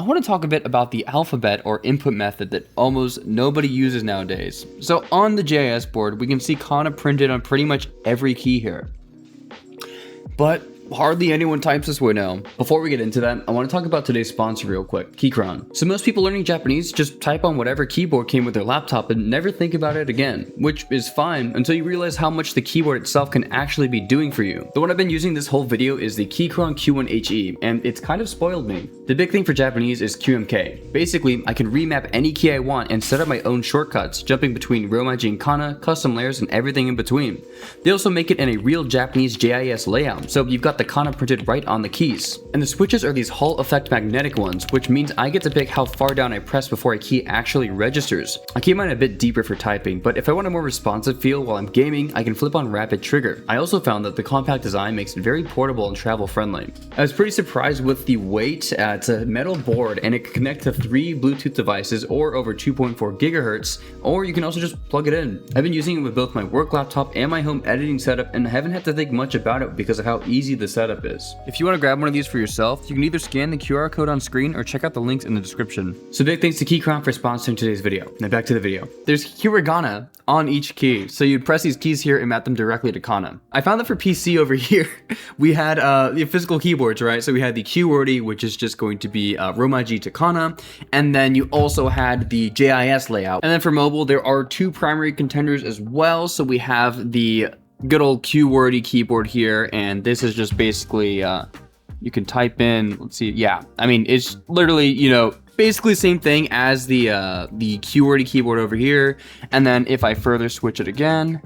I want to talk a bit about the alphabet or input method that almost nobody uses nowadays. So on the JIS board, we can see Kana printed on pretty much every key here. But hardly anyone types this way now. Before we get into that, I want to talk about today's sponsor real quick, Keychron. So most people learning Japanese just type on whatever keyboard came with their laptop and never think about it again, which is fine until you realize how much the keyboard itself can actually be doing for you. The one I've been using this whole video is the Keychron Q1HE, and it's kind of spoiled me. The big thing for Japanese is QMK. Basically, I can remap any key I want and set up my own shortcuts, jumping between Romaji and Kana, custom layers, and everything in between. They also make it in a real Japanese JIS layout, so you've got the Kana printed right on the keys. And the switches are these Hall effect magnetic ones, which means I get to pick how far down I press before a key actually registers. I keep mine a bit deeper for typing, but if I want a more responsive feel while I'm gaming, I can flip on rapid trigger. I also found that the compact design makes it very portable and travel friendly. I was pretty surprised with the weight. It's a metal board and it can connect to 3 Bluetooth devices or over 2.4 gigahertz, or you can also just plug it in. I've been using it with both my work laptop and my home editing setup, and I haven't had to think much about it because of how easy the setup is. If you want to grab one of these for yourself, you can either scan the QR code on screen or check out the links in the description. So big thanks to Keychron for sponsoring today's video. Now back to the video. There's hiragana on each key, so you'd press these keys here and map them directly to Kana. I found that for PC over here, we had the physical keyboards, right? So we had the QWERTY, which is just going to be Romaji to Kana, and then you also had the JIS layout. And then for mobile, there are 2 primary contenders as well. So we have the good old QWERTY keyboard here, and this is just basically you can type in, let's see, yeah, I mean, it's literally, you know, basically same thing as the QWERTY keyboard over here. And then if I further switch it again,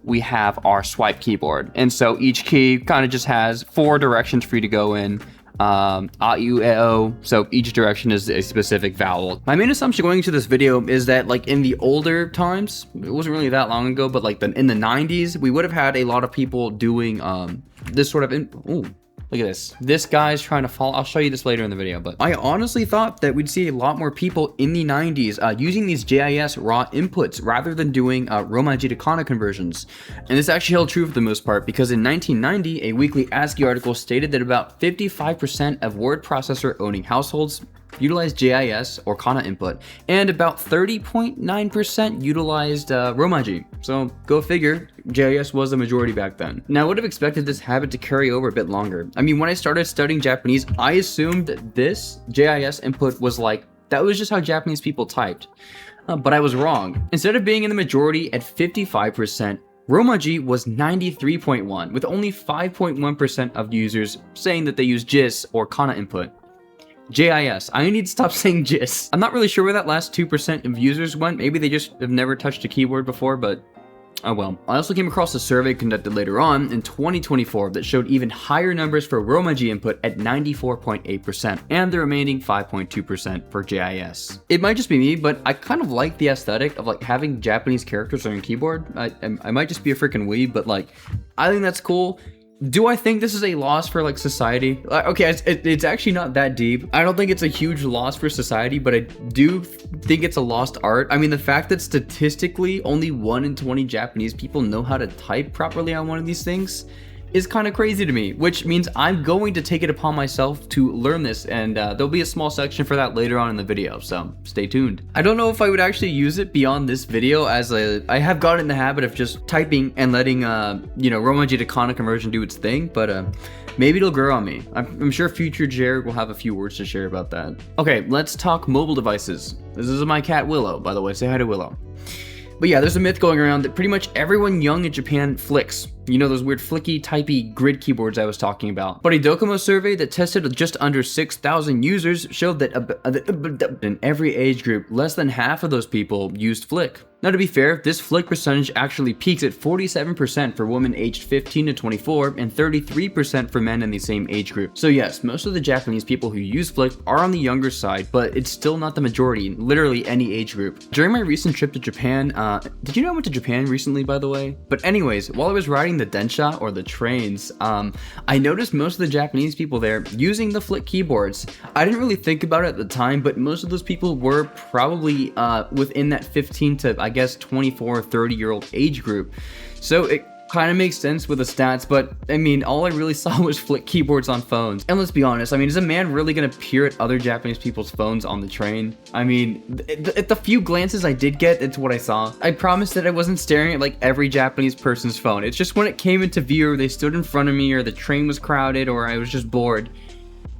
we have our swipe keyboard, and so each key kind of just has 4 directions for you to go in. A, U, E, O, so each direction is a specific vowel. My main assumption going into this video is that, like, in the older times, it wasn't really that long ago, but like in the 90s, we would have had a lot of people doing this sort of ooh, look at this. This guy's trying to follow. I'll show you this later in the video, but I honestly thought that we'd see a lot more people in the 90s using these JIS raw inputs rather than doing Romaji to Kana conversions. And this actually held true for the most part, because in 1990, a weekly ASCII article stated that about 55% of word processor owning households utilized JIS or Kana input, and about 30.9% utilized Romaji. So go figure, JIS was the majority back then. Now I would have expected this habit to carry over a bit longer. I mean, when I started studying Japanese, I assumed that this JIS input was like, that was just how Japanese people typed. But I was wrong. Instead of being in the majority at 55%, Romaji was 93.1, with only 5.1% of users saying that they use JIS or Kana input. JIS. I need to stop saying JIS. I'm not really sure where that last 2% of users went. Maybe they just have never touched a keyboard before, but oh well. I also came across a survey conducted later on in 2024 that showed even higher numbers for Romaji input at 94.8% and the remaining 5.2% for JIS. It might just be me, but I kind of like the aesthetic of like having Japanese characters on your keyboard. I might just be a freaking weeb, but like, I think that's cool. Do I think this is a loss for like society? Okay, it's actually not that deep. I don't think it's a huge loss for society, but I do think it's a lost art. I mean, the fact that statistically only 1 in 20 Japanese people know how to type properly on one of these things is kind of crazy to me, which means I'm going to take it upon myself to learn this, and there'll be a small section for that later on in the video, so stay tuned. I don't know if I would actually use it beyond this video, as I have gotten in the habit of just typing and letting you know, Romaji to Kana conversion do its thing, but maybe it'll grow on me. I'm sure future Jared will have a few words to share about that. Okay, let's talk mobile devices. This is my cat Willow, by the way. Say hi to Willow. But yeah, there's a myth going around that pretty much everyone young in Japan flicks. You know, those weird flicky, typey grid keyboards I was talking about. But a Docomo survey that tested just under 6,000 users showed that in every age group, less than half of those people used flick. Now, to be fair, this flick percentage actually peaks at 47% for women aged 15 to 24 and 33% for men in the same age group. So yes, most of the Japanese people who use flick are on the younger side, but it's still not the majority in literally any age group. During my recent trip to Japan, did you know I went to Japan recently, by the way? But anyways, while I was riding the densha or the trains, I noticed most of the Japanese people there using the flick keyboards. I didn't really think about it at the time, but most of those people were probably within that 15 to, I guess, 24 or 30-year-old age group. So kind of makes sense with the stats, but I mean, all I really saw was flick keyboards on phones. And let's be honest, I mean, is a man really gonna peer at other Japanese people's phones on the train? I mean, at the few glances I did get, it's what I saw. I promised that I wasn't staring at like every Japanese person's phone. It's just when it came into view, or they stood in front of me, or the train was crowded, or I was just bored.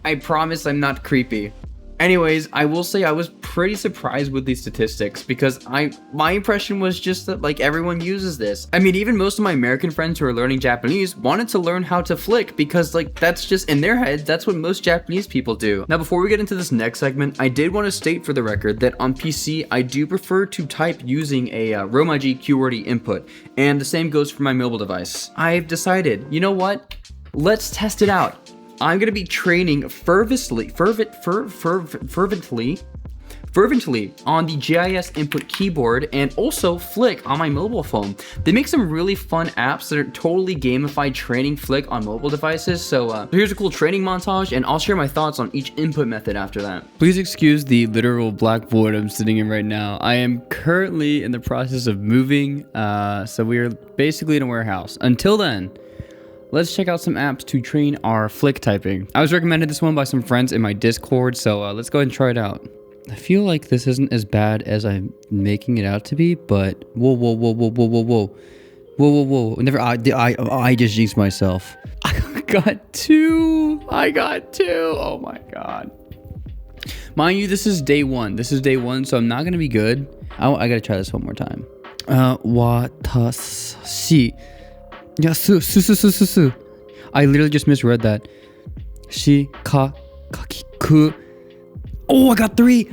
I promise I'm not creepy. Anyways, I will say I was pretty surprised with these statistics because my impression was just that like everyone uses this. I mean, even most of my American friends who are learning Japanese wanted to learn how to flick because like that's just in their heads, that's what most Japanese people do. Now, before we get into this next segment, I did want to state for the record that on PC, I do prefer to type using a Romaji QWERTY input, and the same goes for my mobile device. I've decided, you know what? Let's test it out. I'm going to be training fervently on the GIS input keyboard and also Flick on my mobile phone. They make some really fun apps that are totally gamified training Flick on mobile devices. So here's a cool training montage, and I'll share my thoughts on each input method after that. Please excuse the literal black void I'm sitting in right now. I am currently in the process of moving, so we are basically in a warehouse. Until then, let's check out some apps to train our flick typing. I was recommended this one by some friends in my Discord, so let's go ahead and try it out. I feel like this isn't as bad as I'm making it out to be, but whoa. Never, I just jinxed myself. I got two. Oh my god. Mind you, this is day one. So I'm not gonna be good. I gotta try this one more time. Watashi. Yeah, su. I literally just misread that. Kakiku. Oh, I got three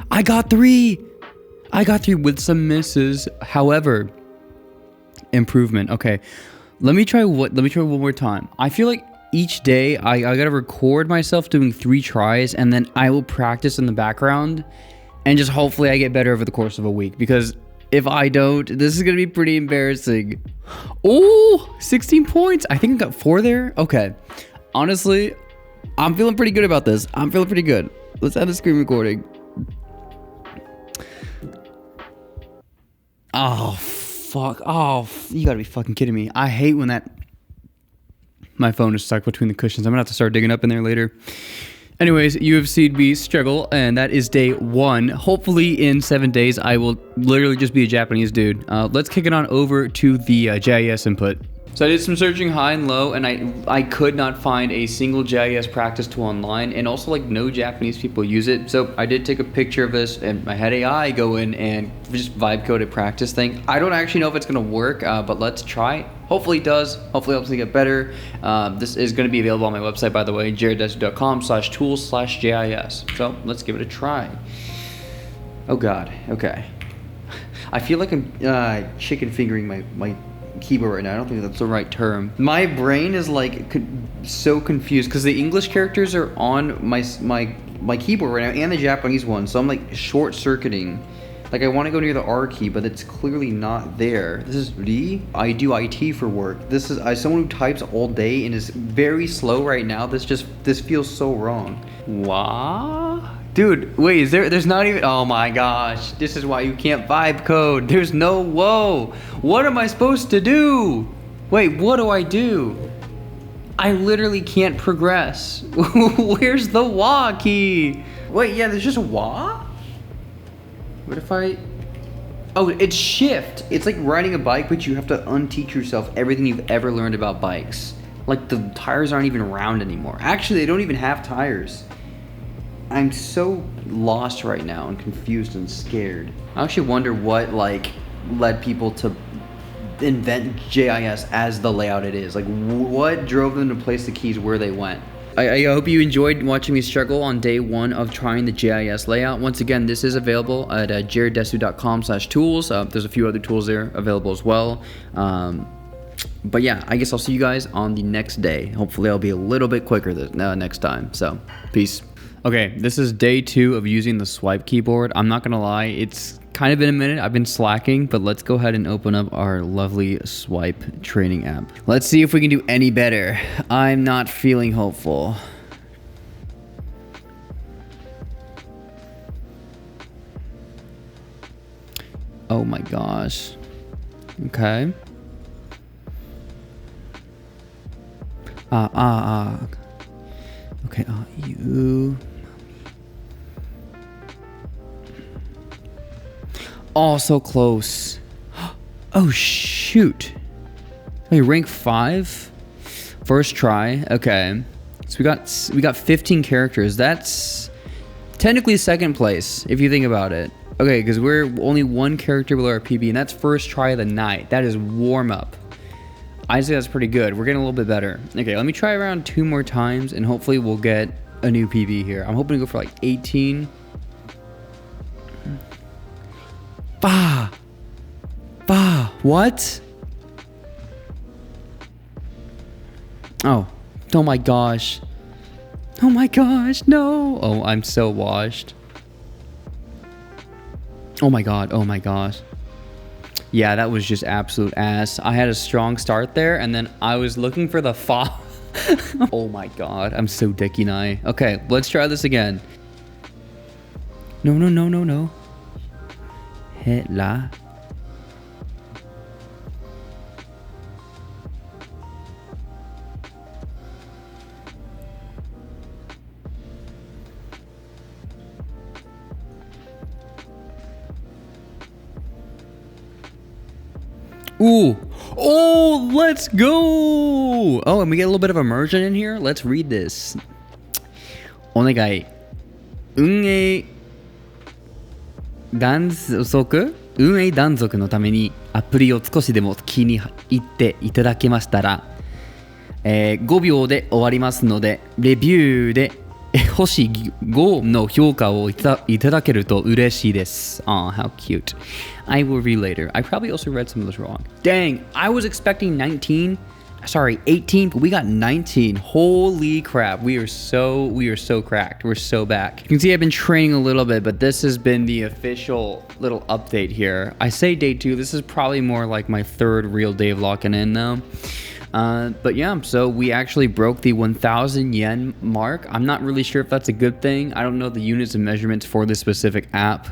with some misses. However, improvement. Okay, let me try one more time. I feel like each day I gotta record myself doing 3 tries, and then I will practice in the background, and just hopefully I get better over the course of a week, because if I don't, this is going to be pretty embarrassing. Oh, 16 points. I think I got 4 there. Okay. Honestly, I'm feeling pretty good about this. Let's add a screen recording. Oh, fuck. Oh, you got to be fucking kidding me. I hate when my phone is stuck between the cushions. I'm going to have to start digging up in there later. Anyways, you have seen me struggle, and that is day 1. Hopefully in 7 days, I will literally just be a Japanese dude. Let's kick it on over to the GIS input. So I did some searching high and low, and I could not find a single GIS practice tool online, and also like no Japanese people use it. So I did take a picture of this, and I had AI go in and just vibe code a practice thing. I don't actually know if it's gonna work, but let's try. Hopefully it does. Hopefully it helps me get better. This is going to be available on my website, by the way, jareddesu.com/tools/GIS. So let's give it a try. Oh God. Okay. I feel like I'm chicken fingering my keyboard right now. I don't think that's the right term. My brain is like so confused because the English characters are on my keyboard right now and the Japanese one. So I'm like short circuiting. Like I want to go near the R key, but it's clearly not there. This is D. I do IT for work. This is someone who types all day and is very slow right now. This feels so wrong. What? Dude, wait, there's not even, oh my gosh. This is why you can't vibe code. There's no, whoa. What am I supposed to do? Wait, what do I do? I literally can't progress. Where's the WA key? Wait, yeah, there's just a WA? What if oh, it's shift. It's like riding a bike, but you have to unteach yourself everything you've ever learned about bikes. Like the tires aren't even round anymore. Actually, they don't even have tires. I'm so lost right now and confused and scared. I actually wonder what like led people to invent GIS as the layout it is. Like what drove them to place the keys where they went? I hope you enjoyed watching me struggle on day 1 of trying the GIS layout. Once again, this is available at jareddesu.com/tools. There's a few other tools there available as well. But yeah, I guess I'll see you guys on the next day. Hopefully I'll be a little bit quicker next time. So, peace. Okay, this is day 2 of using the swipe keyboard. I'm not gonna lie, it's kind of been a minute. I've been slacking, but let's go ahead and open up our lovely swipe training app. Let's see if we can do any better. I'm not feeling hopeful. Oh my gosh. Okay. Okay, you. Oh, so close. Oh, shoot. Hey, rank 5? First try. Okay. So we got 15 characters. That's technically second place, if you think about it. Okay, because we're only one character below our PB, and that's first try of the night. That is warm up. I'd say that's pretty good. We're getting a little bit better. Okay, let me try around 2 more times, and hopefully we'll get a new PB here. I'm hoping to go for like 18. Bah! What? Oh my gosh. Oh my gosh, no. Oh, I'm so washed. Oh my gosh. Yeah, that was just absolute ass. I had a strong start there, and then I was looking for the fa. Oh my god, I'm so dicky nigh. Okay, let's try this again. No. Hit la. Ooh. Oh, let's go. Oh, and we get a little bit of immersion in here. Let's read this. Onegai. Unei danzoku? Unei danzoku no tame ni apuri o少しでも気に入っていただけましたら、5秒で終わりますので、レビューで星5の評価をいただけると嬉しいです。Aw, how cute. I will read later. I probably also read some of this wrong. Dang, I was expecting 18, but we got 19. Holy crap. We are so cracked. We're so back. You can see I've been training a little bit, but this has been the official little update here. I say day 2. This is probably more like my 3rd real day of locking in though. But yeah, so we actually broke the 1,000 yen mark. I'm not really sure if that's a good thing. I don't know the units and measurements for this specific app,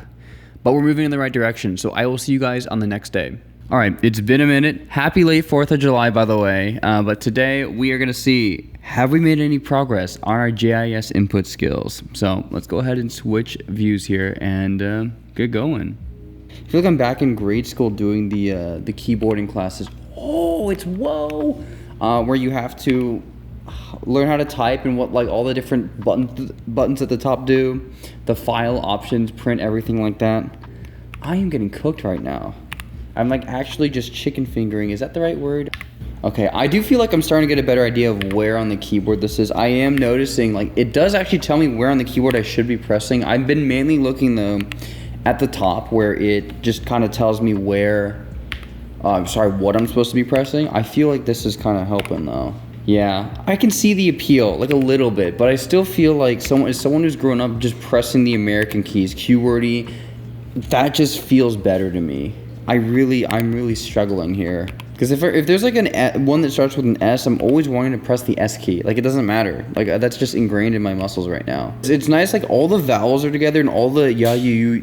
but we're moving in the right direction. So I will see you guys on the next day. All right, it's been a minute. Happy late 4th of July, by the way. But today we are going to see, have we made any progress on our JIS input skills? So let's go ahead and switch views here and get going. I feel like I'm back in grade school doing the keyboarding classes. Oh, it's whoa! Where you have to learn how to type and what like all the different buttons at the top do, the file options, print, everything like that. I am getting cooked right now. I'm like actually just chicken fingering. Is that the right word? Okay, I do feel like I'm starting to get a better idea of where on the keyboard this is. I am noticing like it does actually tell me where on the keyboard I should be pressing. I've been mainly looking though at the top where it just kind of tells me where. What I'm supposed to be pressing. I feel like this is kind of helping though. Yeah, I can see the appeal like a little bit, but I still feel like someone who's grown up just pressing the American keys, QWERTY, that just feels better to me. I'm really struggling here because if there's like one that starts with an S, I'm always wanting to press the S key. Like it doesn't matter. Like that's just ingrained in my muscles right now. It's nice like all the vowels are together and all the ya, you,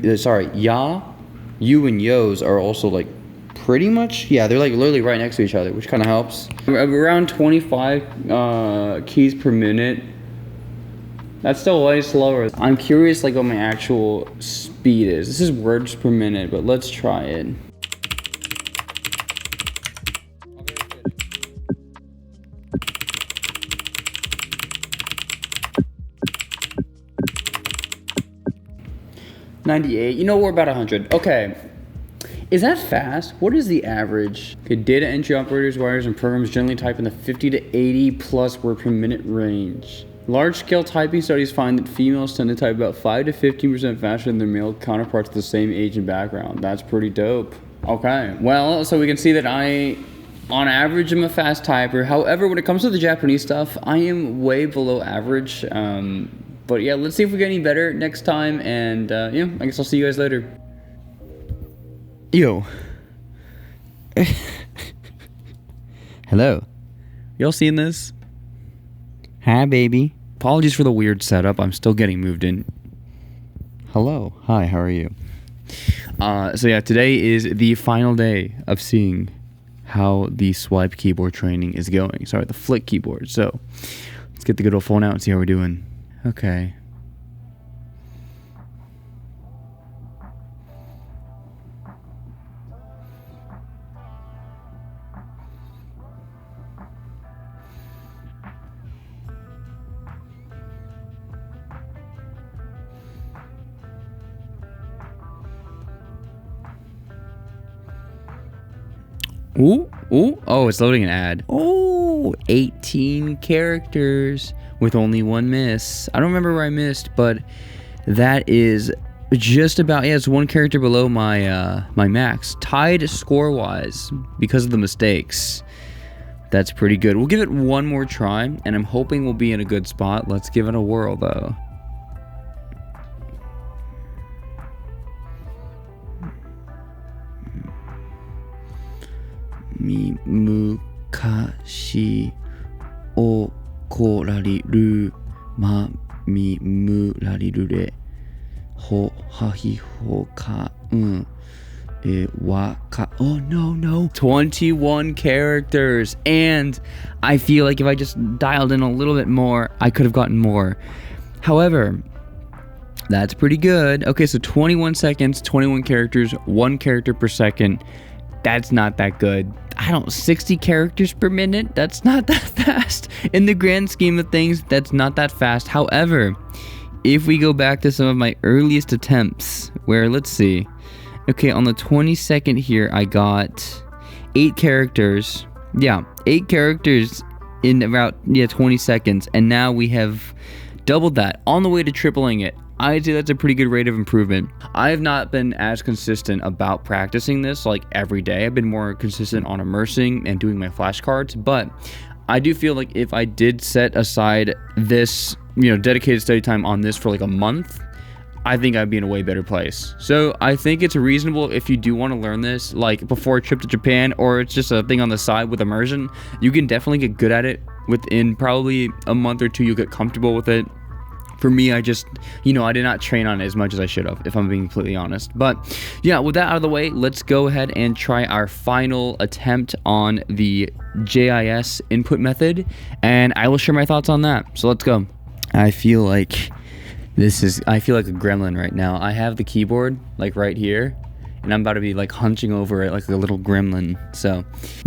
and yos are also like. Pretty much, yeah, they're like literally right next to each other, which kind of helps. Around 25 keys per minute. That's still way slower. I'm curious like what my actual speed is. This is words per minute, but let's try it. $98. You know, we're about 100. Okay. Is that fast? What is the average? Okay, data entry operators, wires, and programs generally type in the 50 to 80 plus word per minute range. Large-scale typing studies find that females tend to type about 5 to 15% faster than their male counterparts of the same age and background. That's pretty dope. Okay, well, so we can see that I, on average, am a fast typer. However, when it comes to the Japanese stuff, I am way below average. But yeah, let's see if we get any better next time. And yeah, I guess I'll see you guys later. Yo. Hello. Y'all seen this? Hi, baby. Apologies for the weird setup. I'm still getting moved in. Hello. Hi, how are you? So yeah, today is the final day of seeing how the swipe keyboard training is going. Sorry, the flick keyboard. So let's get the good old phone out and see how we're doing. Okay. Ooh, oh, it's loading an ad. Oh, 18 characters with only one miss. I don't remember where I missed, but that is just about, yeah, it's one character below my my max. Tied score-wise because of the mistakes. That's pretty good. We'll give it one more try, and I'm hoping we'll be in a good spot. Let's give it a whirl, though. Mukashi okorariru ma mimurariru re ho hahi ho ka waka. Oh no, 21 characters, and I feel like if I just dialed in a little bit more, I could have gotten more. However, that's pretty good. Okay, so 21 seconds, 21 characters, 1 character per second. That's not that good. 60 characters per minute? That's not that fast. In the grand scheme of things, that's not that fast. However, if we go back to some of my earliest attempts, where, let's see. Okay, on the 22nd here, I got 8 characters. Yeah, 8 characters in about, 20 seconds. And now we have doubled that, on the way to tripling it. I'd say that's a pretty good rate of improvement. I have not been as consistent about practicing this like every day. I've been more consistent on immersing and doing my flashcards, but I do feel like if I did set aside this, dedicated study time on this for like a month, I think I'd be in a way better place. So I think it's reasonable if you do want to learn this, like before a trip to Japan, or it's just a thing on the side with immersion. You can definitely get good at it within probably a month or two. You'll get comfortable with it. For me, I just, I did not train on it as much as I should have, if I'm being completely honest. But yeah, with that out of the way, let's go ahead and try our final attempt on the JIS input method, and I will share my thoughts on that. So let's go. I feel like a gremlin right now. I have the keyboard like right here, and I'm about to be like hunching over it like a little gremlin. So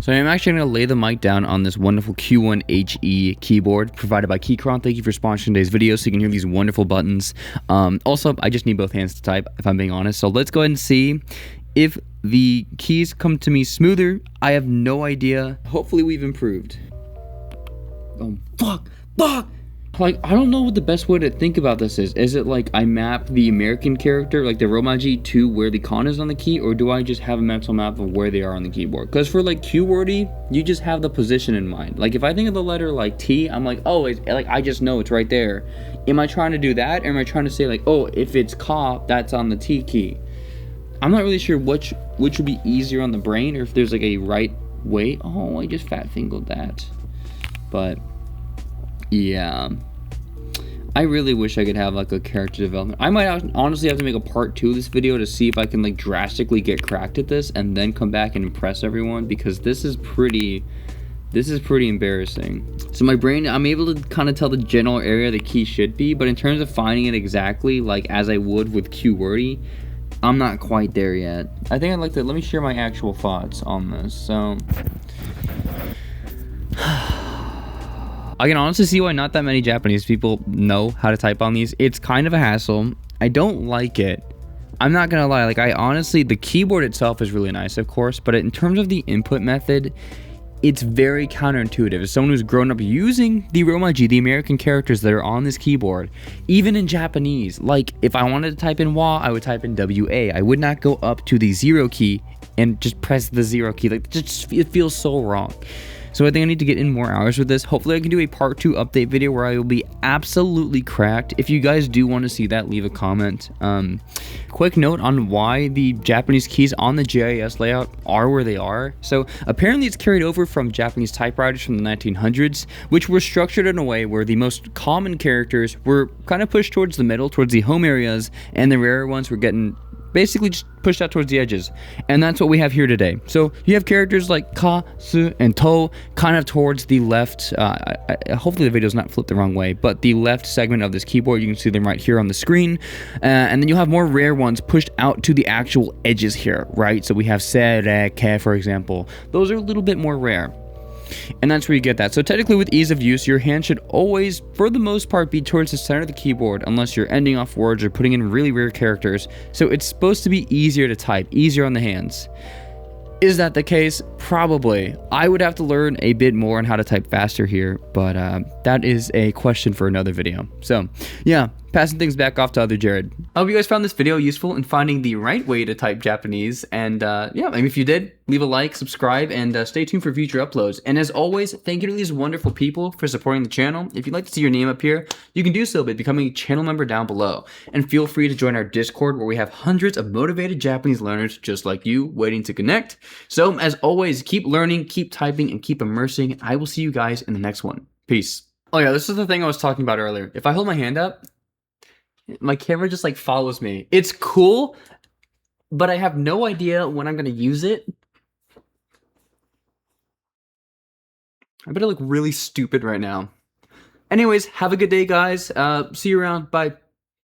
I'm actually going to lay the mic down on this wonderful Q1HE keyboard provided by Keychron. Thank you for sponsoring today's video so you can hear these wonderful buttons. Also, I just need both hands to type, if I'm being honest. So let's go ahead and see if the keys come to me smoother. I have no idea. Hopefully we've improved. Oh, fuck! Like, I don't know what the best way to think about this is. Is it like I map the American character, like the Romaji, to where the Kana is on the key, or do I just have a mental map of where they are on the keyboard? Because for like QWERTY, you just have the position in mind. Like if I think of the letter like T, I'm like, oh, it's like I just know it's right there. Am I trying to do that, or am I trying to say like, oh, if it's Ka, that's on the T key? I'm not really sure which would be easier on the brain, or if there's like a right way. Oh, I just fat fingered that. But yeah, I really wish I could have like a character development. I might honestly have to make a part 2 of this video to see if I can like drastically get cracked at this and then come back and impress everyone, because this is pretty embarrassing. So my brain, I'm able to kind of tell the general area the key should be, but in terms of finding it exactly like as I would with QWERTY, I'm not quite there yet. I think I'd like to, let me share my actual thoughts on this. So I can honestly see why not that many Japanese people know how to type on these. It's kind of a hassle. I don't like it. I'm not gonna lie, like I honestly, the keyboard itself is really nice, of course, but in terms of the input method, it's very counterintuitive. As someone who's grown up using the Romaji, the American characters that are on this keyboard, even in Japanese, like if I wanted to type in wa, I would type in WA. I would not go up to the 0 key and just press the 0 key. Like it feels so wrong. So I think I need to get in more hours with this. Hopefully I can do a part 2 update video where I will be absolutely cracked. If you guys do want to see that, leave a comment. Quick note on why the Japanese keys on the JIS layout are where they are. So apparently it's carried over from Japanese typewriters from the 1900s, which were structured in a way where the most common characters were kind of pushed towards the middle, towards the home areas, and the rarer ones were getting basically just pushed out towards the edges. And that's what we have here today. So you have characters like ka, su, and to kind of towards the left. Hopefully the video is not flipped the wrong way, but the left segment of this keyboard, you can see them right here on the screen. And then you'll have more rare ones pushed out to the actual edges here, right? So we have se, re, ke, for example. Those are a little bit more rare. And that's where you get that. So technically with ease of use, your hand should always, for the most part, be towards the center of the keyboard unless you're ending off words or putting in really rare characters. So it's supposed to be easier to type, easier on the hands. Is that the case? Probably. I would have to learn a bit more on how to type faster here, but that is a question for another video. So yeah, passing things back off to other Jared. I hope you guys found this video useful in finding the right way to type Japanese. And yeah, maybe if you did, leave a like, subscribe, and stay tuned for future uploads. And as always, thank you to these wonderful people for supporting the channel. If you'd like to see your name up here, you can do so by becoming a channel member down below. And feel free to join our Discord where we have hundreds of motivated Japanese learners just like you waiting to connect. So as always, keep learning, keep typing, and keep immersing. I will see you guys in the next one. Peace. Oh yeah, this is the thing I was talking about earlier. If I hold my hand up, my camera just like follows me. It's cool, but I have no idea when I'm gonna use it. I better look really stupid right now. Anyways, have a good day, guys. See you around. Bye.